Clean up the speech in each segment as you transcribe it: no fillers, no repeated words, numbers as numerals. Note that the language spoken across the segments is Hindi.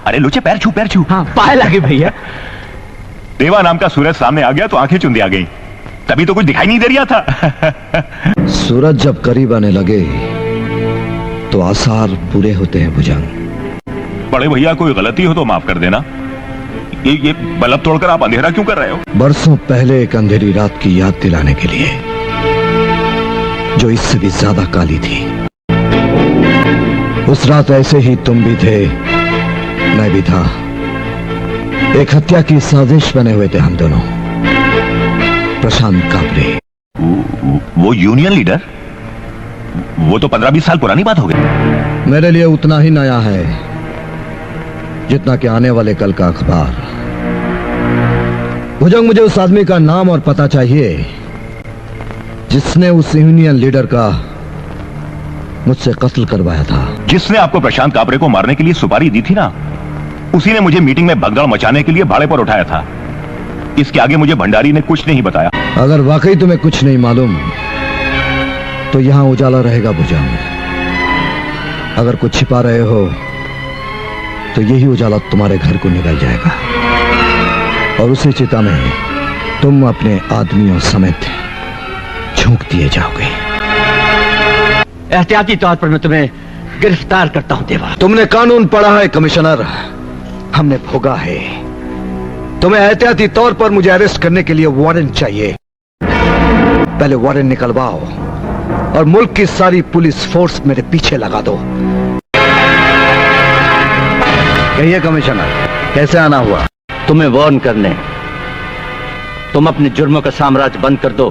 अरे लुचे, पैर छू पैर छू। हाँ पाए लगे भैया। देवा नाम का सूरज सामने आ गया तो आंखें चुंदी आ गई, तभी तो कुछ दिखाई नहीं दे रहा था। सूरज जब करीब आने लगे तो आसार बुरे होते हैं भुजंग। बड़े भैया कोई गलती हो तो माफ कर देना। ये बल्ब तोड़कर आप अंधेरा क्यों कर रहे हो? बरसों पहले एक अंधेरी रात की याद दिलाने के लिए, जो इससे भी ज्यादा काली थी। उस रात ऐसे ही तुम भी थे, मैं भी था। एक हत्या की साजिश बने हुए थे हम दोनों। प्रशांत काबरे, वो यूनियन लीडर? वो तो 15-20 साल पुरानी बात हो गई। मेरे लिए उतना ही नया है जितना कि आने वाले कल का अखबार। भुजंग, मुझे उस आदमी का नाम और पता चाहिए जिसने उस यूनियन लीडर का मुझसे कत्ल करवाया था। जिसने आपको प्रशांत काबरे को मारने के लिए सुपारी दी थी ना, उसी ने मुझे मीटिंग में भगदड़ मचाने के लिए भाड़े पर उठाया था। इसके आगे मुझे भंडारी ने कुछ नहीं बताया। अगर वाकई तुम्हें कुछ नहीं मालूम तो यहां उजाला रहेगा भुजंग। अगर कुछ छिपा रहे हो तो यही उजाला तुम्हारे घर को निकल जाएगा और उसी चिता में तुम अपने आदमियों समेत झोंक दिए जाओगे। एहतियाती तौर पर मैं तुम्हें गिरफ्तार करता हूं देवा। तुमने कानून पढ़ा है कमिश्नर, हमने भोगा है। तुम्हें एहतियाती तौर पर मुझे अरेस्ट करने के लिए वारंट चाहिए। पहले वारंट निकलवाओ और मुल्क की सारी पुलिस फोर्स मेरे पीछे लगा दो। कहिए कमिश्नर, कैसे आना हुआ? तुम्हें वार्न करने। तुम अपने जुर्मों का साम्राज्य बंद कर दो,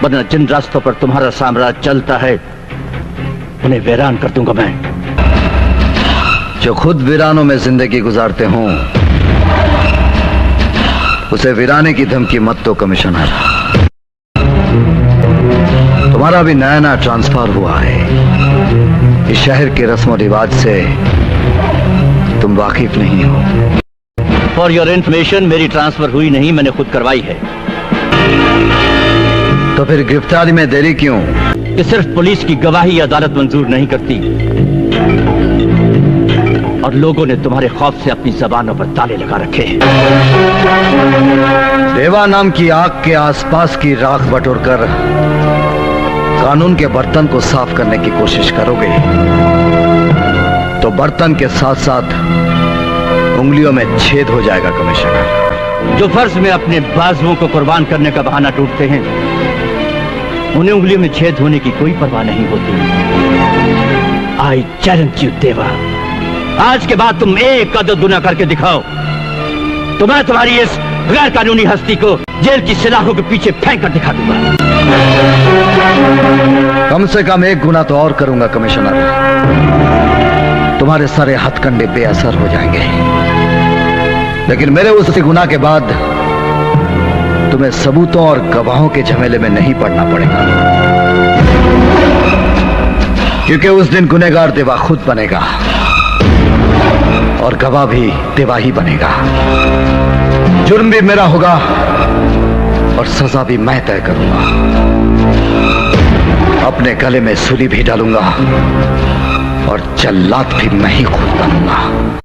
वरना जिन रास्तों पर तुम्हारा साम्राज्य चलता है उन्हें वीरान कर दूंगा मैं। जो खुद वीरानों में जिंदगी गुजारते हों उसे वीराने की धमकी मत दो कमिश्नर। तुम्हारा भी नया नया ट्रांसफर हुआ है। इस शहर के रस्म रिवाज से तुम वाकिफ नहीं हो। फॉर योर इंफॉर्मेशन, मेरी ट्रांसफर हुई नहीं, मैंने खुद करवाई है। तो फिर गिरफ्तारी में देरी क्यों? कि सिर्फ पुलिस की गवाही अदालत मंजूर नहीं करती और लोगों ने तुम्हारे खौफ से अपनी जबानों पर ताले लगा रखे हैं। देवा नाम की आग के आसपास की राख बटोरकर कानून के बर्तन को साफ करने की कोशिश करोगे तो बर्तन के साथ साथ उंगलियों में छेद हो जाएगा कमिश्नर। जो फर्ज में अपने बाजुओं को कुर्बान करने का बहाना ढूंढते हैं उन्हें उंगलियों में छेद होने की कोई परवाह नहीं होती। आई चैलेंज यू देवा, आज के बाद तुम एक अदद गुनाह करके दिखाओ तो मैं तुम्हारी इस गैर कानूनी हस्ती को जेल की सलाखों के पीछे फेंक कर दिखा दूंगा। कम से कम एक गुनाह तो और करूंगा कमिश्नर। तुम्हारे सारे हथकंडे बेअसर हो जाएंगे, लेकिन मेरे उस गुनाह के बाद तुम्हें सबूतों और गवाहों के झमेले में नहीं पड़ना पड़ेगा, क्योंकि उस दिन गुनहगार देवा खुद बनेगा और गवाह भी देवा ही बनेगा। जुर्म भी मेरा होगा और सजा भी मैं तय करूंगा। अपने गले में सूली भी डालूंगा और जल्लाद भी मैं ही खुद बनूंगा।